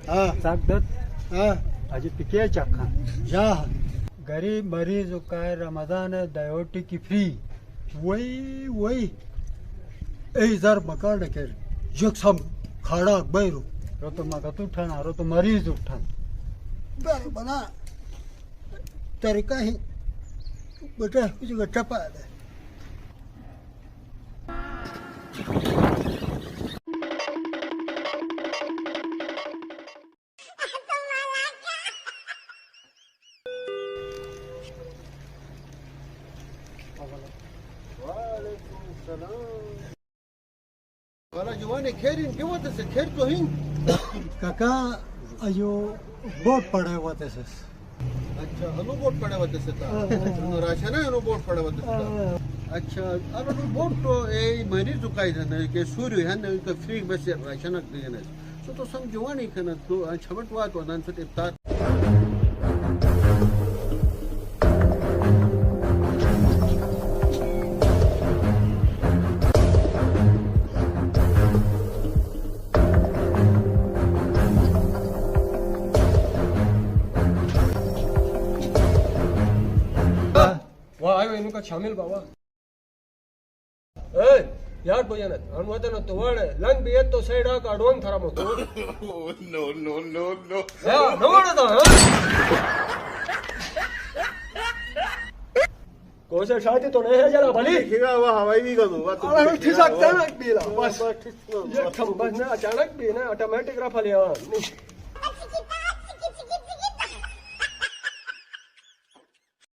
सागदत अजी पिके चखा जा गरीब मरीज काय रमजान दयोटी की फ्री वही वही ए जर मकान के जक्षम खाड़ा बैरो रो तो मगत उठाना रो तो मरीज उठाना बर बना तरीका ही बेटा कुछ गट्टा पा दे वाला जवान खेरीन के होते से खेर तो हिन काका अयो बोट पड़ा हुआ थे सस अच्छा अनुभव पड़ा होते से ता राशन है अनुभव पड़ा होते से अच्छा अब अनुभव तो ए मरीज चुकाई था के सूर्य है ना तो फ्री बस राशन देना सो तो सम जवान ही खना तो छमट वा तो नन से इफ्तार का शामिल बाबा ए यार भैया हम वतन तो वण लंग भी तो सैडा का डोन थरा मो तो नो नो नो नो या नवण दा कोसे शादी तो नहीं है जरा भली खिगा वा हवाई भी कर दो अरे ठीक अचानक भी ला बस ये खम बस ना अचानक भी ना ऑटोमेटिक रफल या